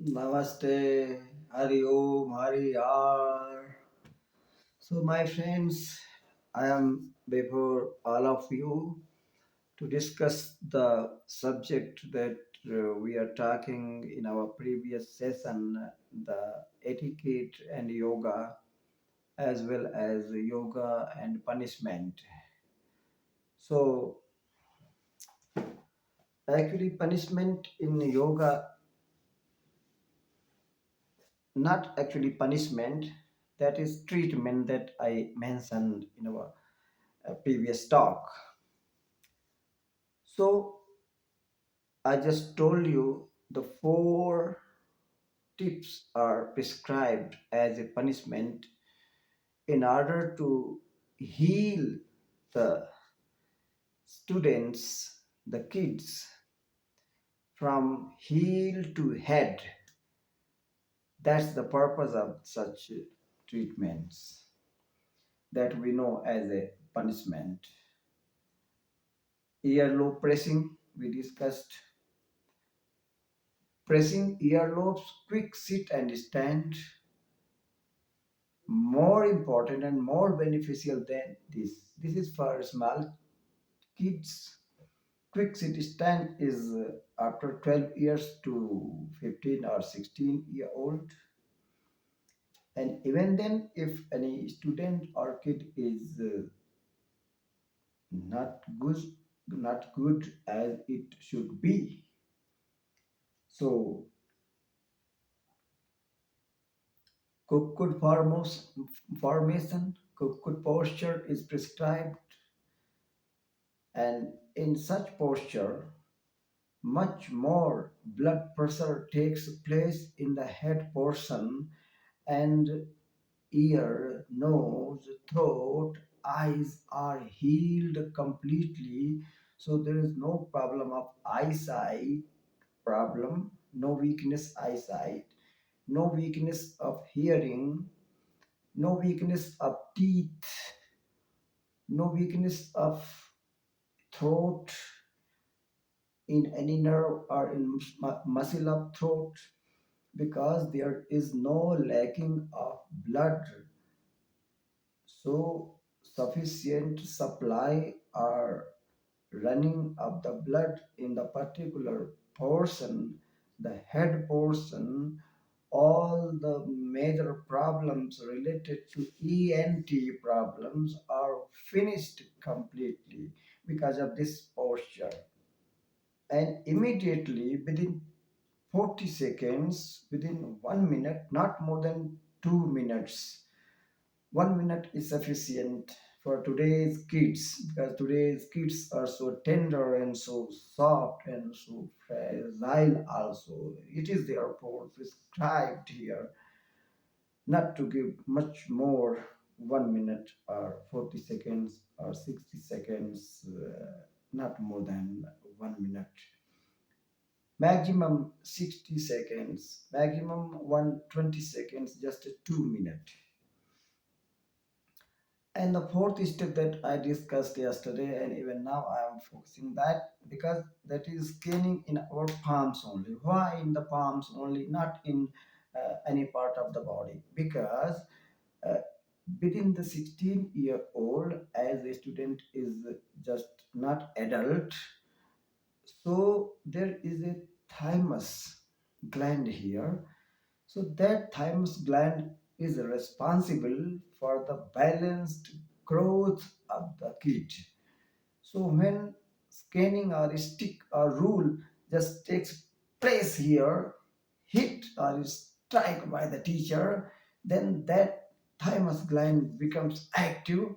Namaste, Hari Om, Hari Har. So, my friends, I am before all of you to discuss the subject that we are talking in our previous session, the etiquette and yoga, as well as yoga and punishment. So, actually, punishment in yoga, not actually punishment, that is treatment that I mentioned in our previous talk. So I just told you the four tips are prescribed as a punishment in order to heal the students, the kids, from heel to head. That's the purpose of such treatments that we know as a punishment. Earlobe pressing, we discussed. Pressing earlobes, quick sit and stand, more important and more beneficial than this. This is for small kids. Quick sit stand is after 12 years to 15 or 16-year old. And even then, if any student or kid is not good, not good as it should be, so cooked formation, cooked posture is prescribed, and in such posture, much more blood pressure takes place in the head portion, and ear, nose, throat, eyes are healed completely. So there is no problem of eyesight problem, no weakness eyesight, no weakness of hearing, no weakness of teeth, no weakness of throat in any nerve or in muscle of throat, because there is no lacking of blood. So sufficient supply are running of the blood in the particular portion, the head portion. All the major problems related to ENT problems are finished completely because of this posture. And immediately within 40 seconds, within 1 minute, not more than 2 minutes. 1 minute is sufficient for today's kids, because today's kids are so tender and so soft and so fragile also. It is therefore prescribed here not to give much more 1 minute or 40 seconds or 60 seconds, not more than 1 minute. Maximum 60 seconds, maximum 120 seconds, just a 2 minute. And the fourth step that I discussed yesterday, and even now I am focusing that, because that is scanning in our palms only. Why in the palms only, not in any part of the body? Because uh, within the 16-year-old, as a student is just not adult, so there is a thymus gland here. So that thymus gland is responsible for the balanced growth of the kid. So when scanning or stick or rule just takes place here, hit or strike by the teacher, then that thymus gland becomes active,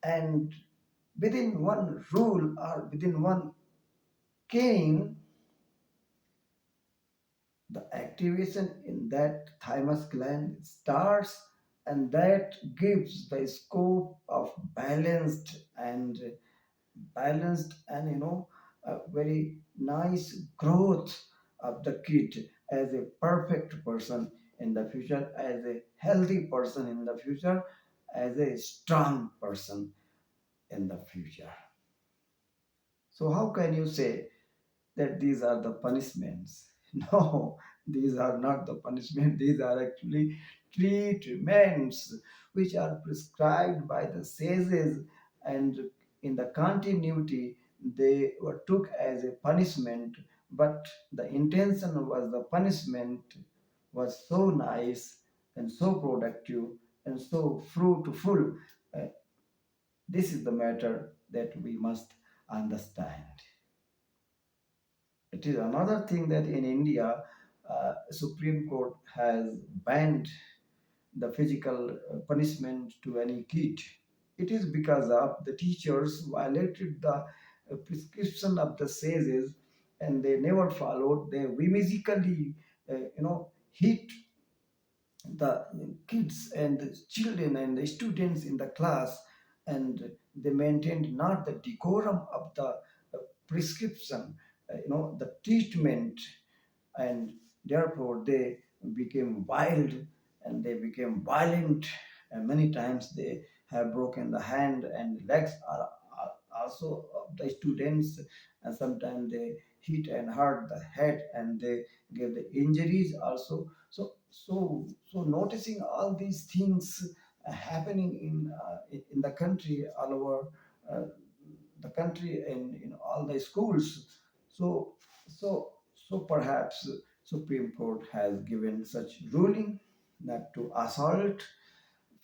and within one rule or within one cane, the activation in that thymus gland starts, and that gives the scope of balanced and a very nice growth of the kid as a perfect person in the future, as a healthy person in the future, as a strong person in the future. So how can you say that these are the punishments? No, these are not the punishment. These are actually treatments which are prescribed by the sages, and in the continuity they were took as a punishment. But the intention was the punishment was so nice and so productive and so fruitful. Uh, this is the matter that we must understand. It is another thing that in India, Supreme Court has banned the physical punishment to any kid. It is because of the teachers violated the prescription of the sages, and they never followed. They whimsically, hit the kids and the children and the students in the class, and they maintained not the decorum of the prescription, the treatment, and therefore they became wild and they became violent, and many times they have broken the hand and legs are also of the students, and sometimes they hit and hurt the head and they get the injuries also. So noticing all these things happening in the country all over uh, the country and in all the schools. So so so perhaps Supreme Court has given such ruling not to assault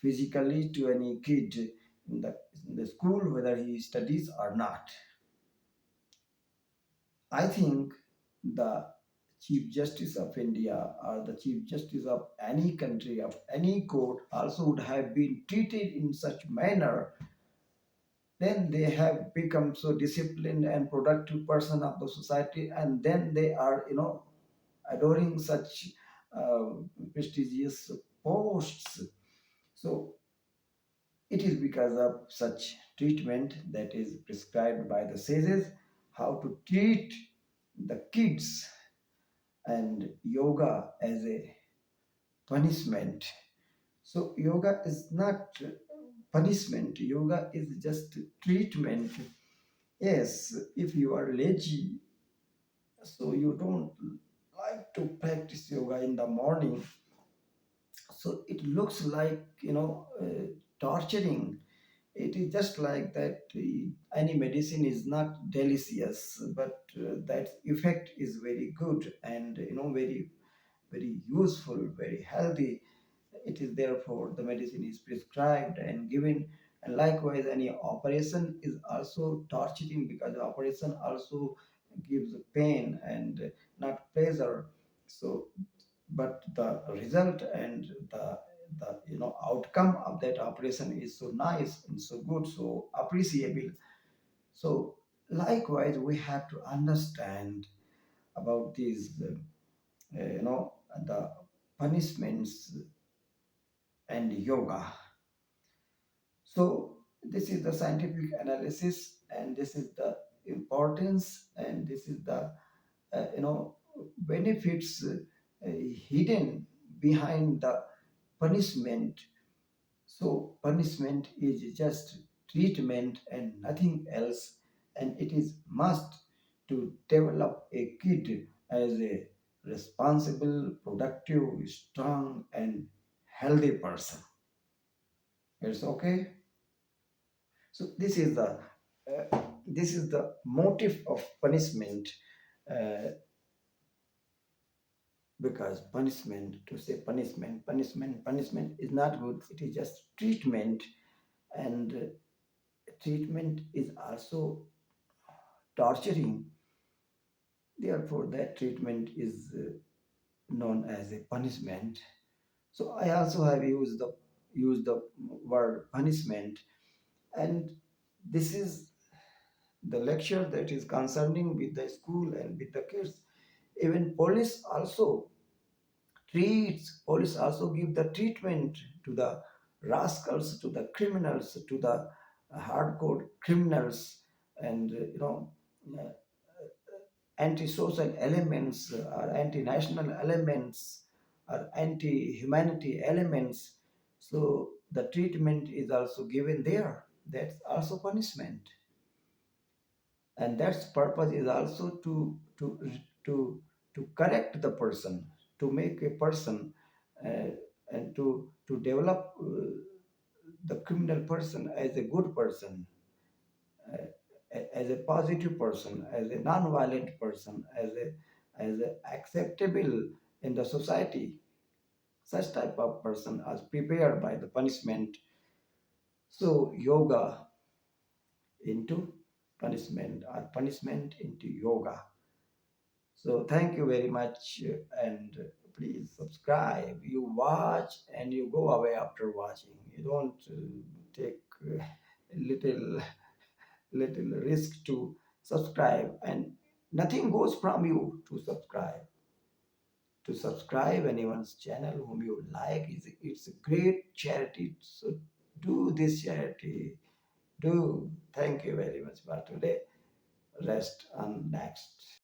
physically to any kid in the school, whether he studies or not. I think the Chief Justice of India or the Chief Justice of any country, of any court, also would have been treated in such manner. Then they have become so disciplined and productive person of the society, and then they are, adoring such uh, prestigious posts. So it is because of such treatment that is prescribed by the sages, how to treat the kids, and yoga as a punishment. So yoga is not punishment. Yoga is just treatment. Yes, if you are lazy, so you don't like to practice yoga in the morning, so it looks like, torturing. It is just like that. Any medicine is not delicious, but that effect is very good and, very very useful, very healthy. It is therefore the medicine is prescribed and given. And likewise, any operation is also torturing, because the operation also gives pain and not pleasure. So but the result and the outcome of that operation is so nice and so good, so appreciable. So likewise we have to understand about these the punishments and yoga. So this is the scientific analysis, and this is the importance, and this is the benefits hidden behind the punishment. So punishment is just treatment and nothing else, and it is must to develop a kid as a responsible, productive, strong, and healthy person. It's okay. So this is the motive of punishment, uh, because punishment, to say punishment is not good. It is just treatment, and treatment is also torturing. Therefore, that treatment is known as a punishment. So I also have used the word punishment, and this is the lecture that is concerning with the school and with the kids. Even police also give the treatment to the rascals, to the criminals, to the hardcore criminals, and uh, anti-social elements or anti-national elements or anti-humanity elements. So the treatment is also given there. That's also punishment, and that's purpose is also to correct the person, to make a person, uh, and to develop the criminal person as a good person, uh, as a positive person, as a non-violent person, as a acceptable in the society. Such type of person is prepared by the punishment. So yoga into punishment, or punishment into yoga. So thank you very much, and please subscribe. You watch and you go away after watching. You don't take little little risk to subscribe, and nothing goes from you to subscribe. To subscribe anyone's channel whom you like is, it's a great charity. So do this charity. Do. Thank you very much for today. Rest on next.